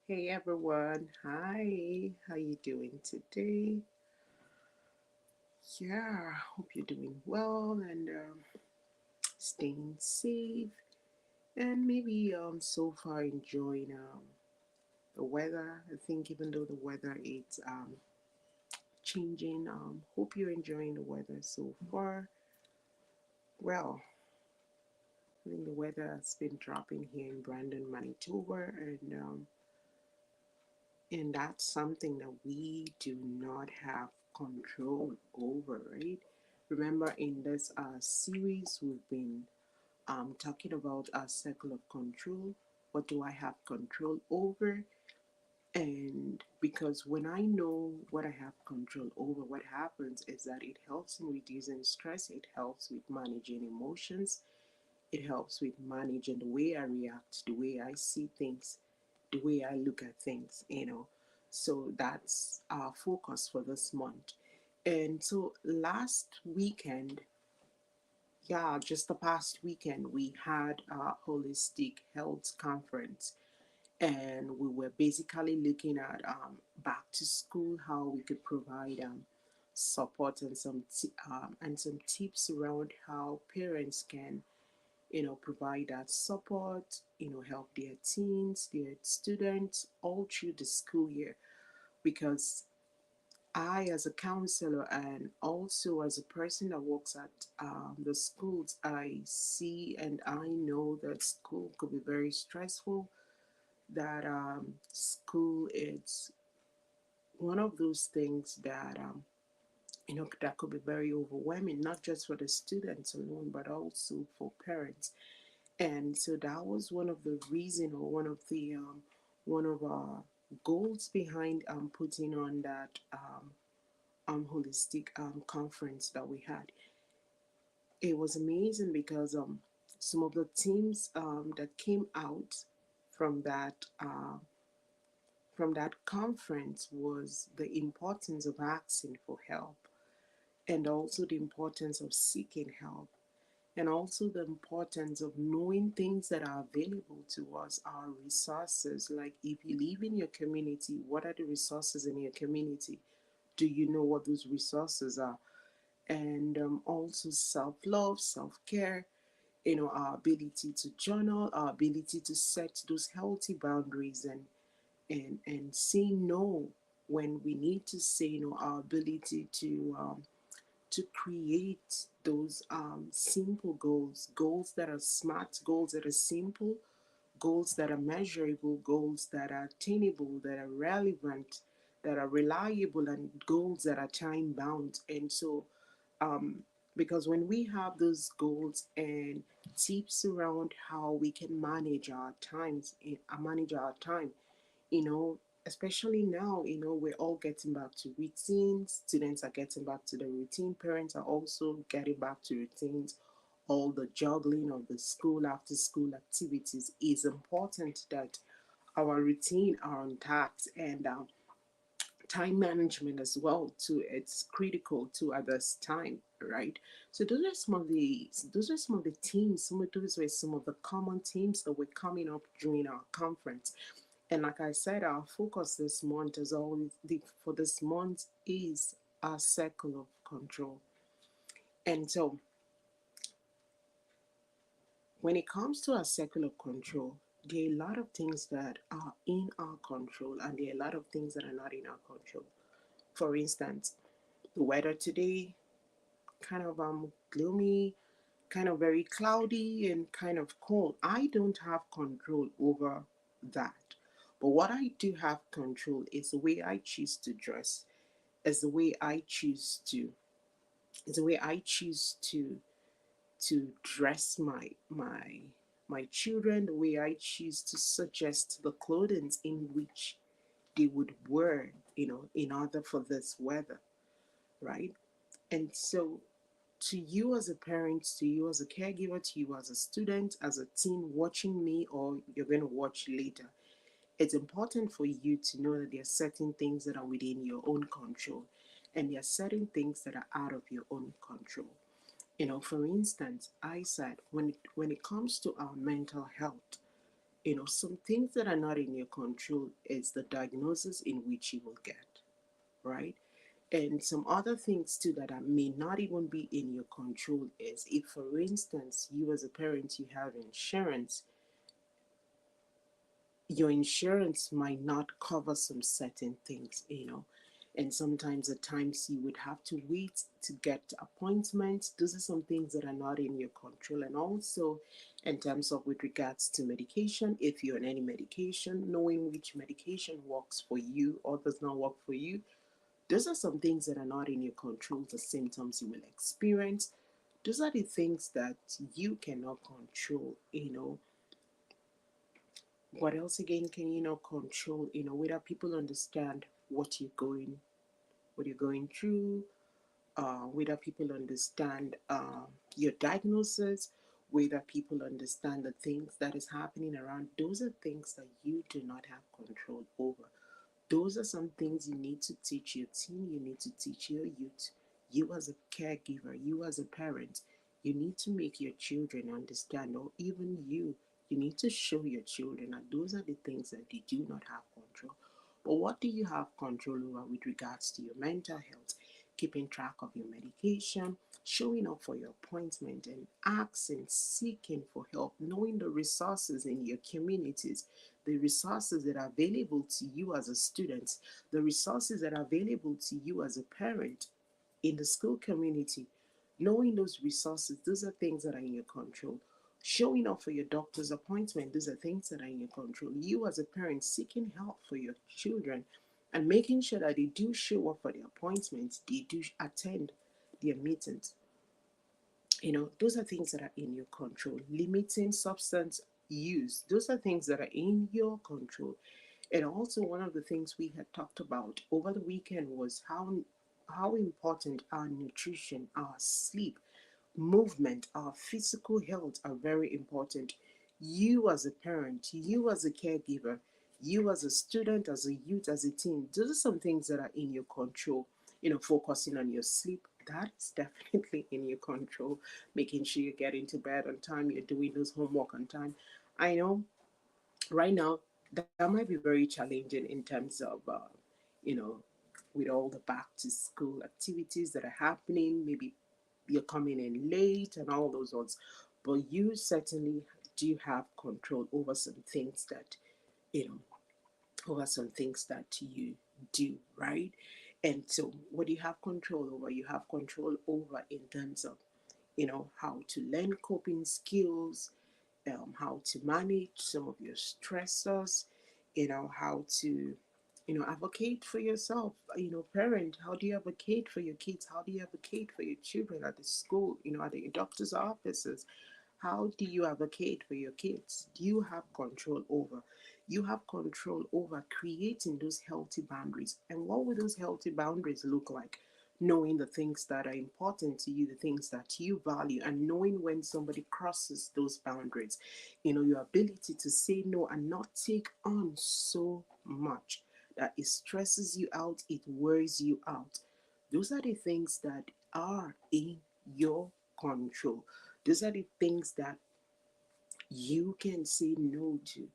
Hey everyone, hi, how you doing today? Yeah, hope you're doing well and staying safe and maybe so far enjoying the weather. I think even though the weather is changing, hope you're enjoying the weather so far. Well, I think the weather has been dropping here in Brandon, Manitoba, and that's something that we do not have control over, right? Remember, in this series, we've been talking about a circle of control. What do I have control over? And because when I know what I have control over, what happens is that it helps in reducing stress, it helps with managing emotions, it helps with managing the way I react, the way I see things, the way I look at things. So that's our focus for this month. And so last weekend, yeah, just the past weekend, we had a holistic health conference, and we were basically looking at back to school, how we could provide support and some tips around how parents can provide that support, help their teens, their students all through the school year. Because I, as a counselor and also as a person that works at the schools, I see and I know that school could be very stressful, that school is one of those things that, that could be very overwhelming, not just for the students alone, but also for parents. And so that was one of the reason, or one of our goals behind putting on that holistic conference that we had. It was amazing because some of the teams that came out from that conference was the importance of asking for help, and also the importance of seeking help, and also the importance of knowing things that are available to us, our resources. Like, if you live in your community, what are the resources in your community? Do you know what those resources are? And also self-love, self-care, our ability to journal, our ability to set those healthy boundaries, and say no when we need to say no, our ability to create those simple goals, goals that are smart, goals that are simple, goals that are measurable, goals that are attainable, that are relevant, that are reliable, and goals that are time bound. And so, um, because when we have those goals and tips around how we can manage our time, you know, especially now, we're all getting back to routines. Students are getting back to the routine. Parents are also getting back to routines. All the juggling of the school after school activities is important that our routine are intact, and time management as well too. It's critical to others' time, right? So those are some of the themes. Those were some of the common themes that were coming up during our conference. And like I said, our focus this month is always for this month is our circle of control. And so when it comes to our circle of control, there are a lot of things that are in our control, and there are a lot of things that are not in our control. For instance, the weather today, kind of gloomy, kind of very cloudy and kind of cold. I don't have control over that. But what I do have control is the way I choose to dress, is the way I choose to is the way I choose to dress my children, the way I choose to suggest the clothing in which they would wear, in order for this weather, right? And so, to you as a parent, to you as a caregiver, to you as a student, as a teen watching me, or you're going to watch later, it's important for you to know that there are certain things that are within your own control, and there are certain things that are out of your own control. For instance, I said when it comes to our mental health, Some things that are not in your control is the diagnosis in which you will get, right? And some other things too that may not even be in your control is if, for instance, you as a parent, you have insurance, your insurance might not cover some certain things. And sometimes at times you would have to wait to get appointments. Those are some things that are not in your control. And also in terms of with regards to medication, if you're on any medication, knowing which medication works for you or does not work for you, those are some things that are not in your control. The symptoms you will experience, those are the things that you cannot control. What else again can you not control? Whether people understand what you're going through, whether people understand your diagnosis, whether people understand the things that is happening around. Those are things that you do not have control over. Those are some things you need to teach your teen, you need to teach your youth, you as a caregiver, you as a parent. You need to make your children understand, or even you need to show your children that those are the things that they do not have control. But what do you have control over with regards to your mental health? Keeping track of your medication, showing up for your appointment, and asking, seeking for help, knowing the resources in your communities, the resources that are available to you as a student, the resources that are available to you as a parent in the school community. Knowing those resources, those are things that are in your control. Showing up for your doctor's appointment, those are things that are in your control. You as a parent seeking help for your children and making sure that they do show up for their appointments, they do attend their meetings. Those are things that are in your control. Limiting substance use, those are things that are in your control. And also, one of the things we had talked about over the weekend was how important our nutrition, our sleep, movement, our physical health are very important. You as a parent, you as a caregiver, you as a student, as a youth, as a teen, those are some things that are in your control. Focusing on your sleep, that's definitely in your control. Making sure you get into bed on time, you're doing those homework on time. I know right now that might be very challenging in terms of you know with all the back to school activities that are happening. Maybe you're coming in late and all those ones, but you certainly do have control over some things that you know over some things that you do, right? And so what do you have control over? You have control over in terms of how to learn coping skills, how to manage some of your stressors, how to, advocate for yourself. Parent, how do you advocate for your kids? How do you advocate for your children at the school, at the doctor's offices? How do you advocate for your kids? Do you have control over? You have control over creating those healthy boundaries. And what would those healthy boundaries look like? Knowing the things that are important to you, the things that you value, and knowing when somebody crosses those boundaries. Your ability to say no and not take on so much that it stresses you out, it wears you out. Those are the things that are in your control. Those are the things that you can say no to.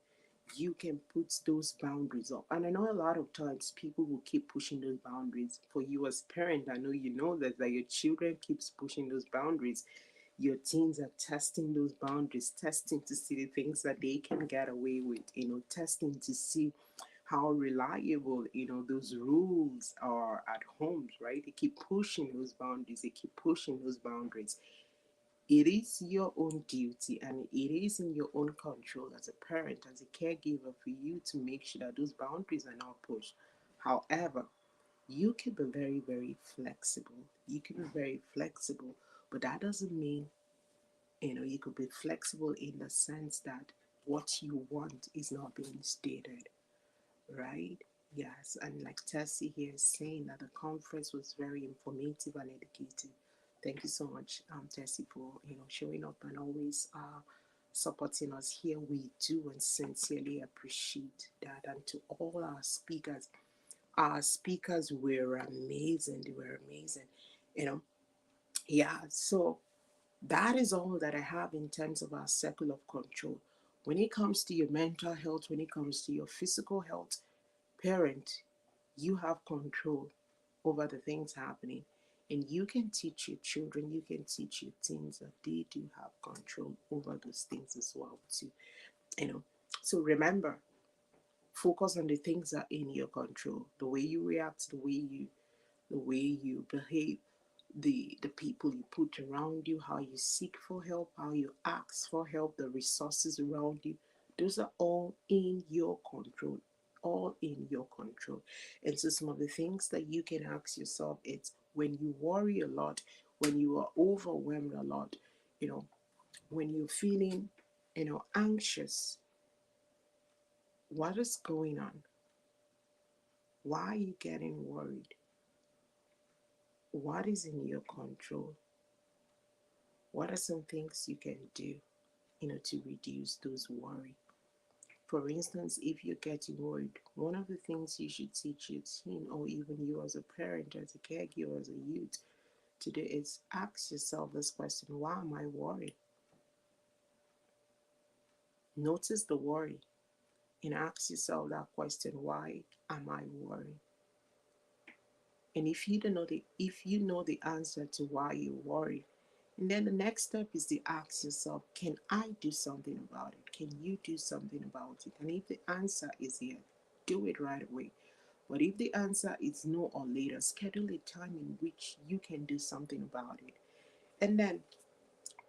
You can put those boundaries up. And I know a lot of times people will keep pushing those boundaries. For you as parent, I know you know that your children keeps pushing those boundaries. Your teens are testing those boundaries, testing to see the things that they can get away with, testing to see how reliable, those rules are at homes, right? They keep pushing those boundaries, they keep pushing those boundaries. It is your own duty and it is in your own control as a parent, as a caregiver, for you to make sure that those boundaries are not pushed. However, you can be very, very flexible. You can be very flexible, but that doesn't mean, you could be flexible in the sense that what you want is not being stated, right? Yes, and like Tessie here is saying that the conference was very informative and educative. Thank you so much, Tessie, for showing up and always supporting us here. We do and sincerely appreciate that. And to all our speakers were amazing. They were amazing. You know, yeah. So that is all that I have in terms of our circle of control. When it comes to your mental health, when it comes to your physical health, parent, you have control over the things happening. And you can teach your children, you can teach your teens that they do have control over those things as well too. You know. So remember, focus on the things that are in your control. The way you react, the way you behave, the people you put around you, how you seek for help, how you ask for help, the resources around you, those are all in your control. All in your control. And so some of the things that you can ask yourself is, when you worry a lot, when you are overwhelmed a lot, you know, when you're feeling, anxious, what is going on? Why are you getting worried? What is in your control? What are some things you can do, to reduce those worry? For instance, if you're getting worried, one of the things you should teach your teen, or even you as a parent, as a caregiver, as a youth, to do is ask yourself this question: why am I worried? Notice the worry and ask yourself that question: why am I worried? And if you know the answer to why you're worried, and then the next step is to ask yourself, can I do something about it? Can you do something about it? And if the answer is yes, do it right away. But if the answer is no or later, schedule a time in which you can do something about it. And then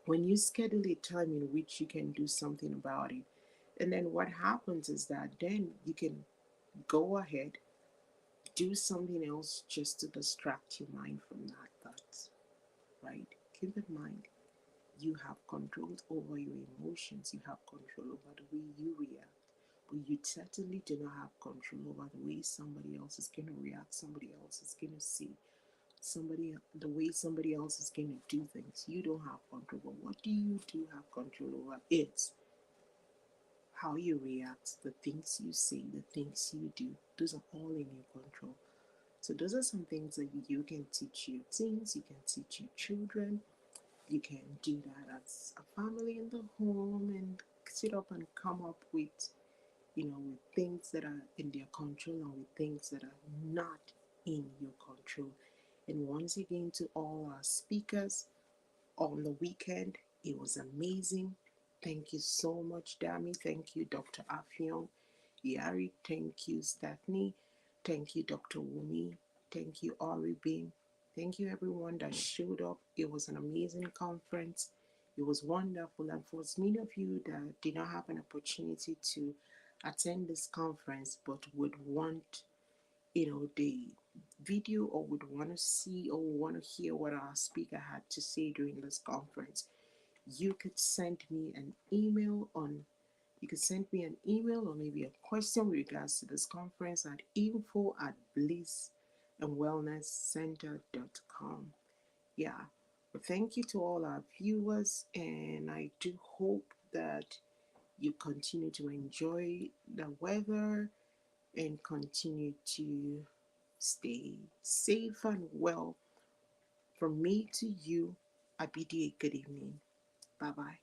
when you schedule a time in which you can do something about it, and then what happens is that then you can go ahead, do something else just to distract your mind from that thought, right? Keep in mind, you have control over your emotions, you have control over the way you react, but you certainly do not have control over the way somebody else is going to react, somebody else is going to see, the way somebody else is going to do things. You don't have control. But what you do have control over is how you react, the things you say, the things you do. Those are all in your control. So those are some things that you can teach your teens, you can teach your children. You can do that as a family in the home and sit up and come up with things that are in their control and with things that are not in your control. And once again, to all our speakers on the weekend, it was amazing. Thank you so much, Dami. Thank you, Dr. Afion. Yari, thank you, Stephanie. Thank you, Dr. Wumi. Thank you, Ori Beam. Thank you, everyone that showed up. It was an amazing conference. It was wonderful. And for as many of you that did not have an opportunity to attend this conference but would want, the video, or would want to see or want to hear what our speaker had to say during this conference, you could send me an email on you could send me an email or maybe a question with regards to this conference at info@blissandwellnesscenter.com. Yeah. Well, thank you to all our viewers, and I do hope that you continue to enjoy the weather and continue to stay safe and well. From me to you, I bid you a good evening. Bye bye.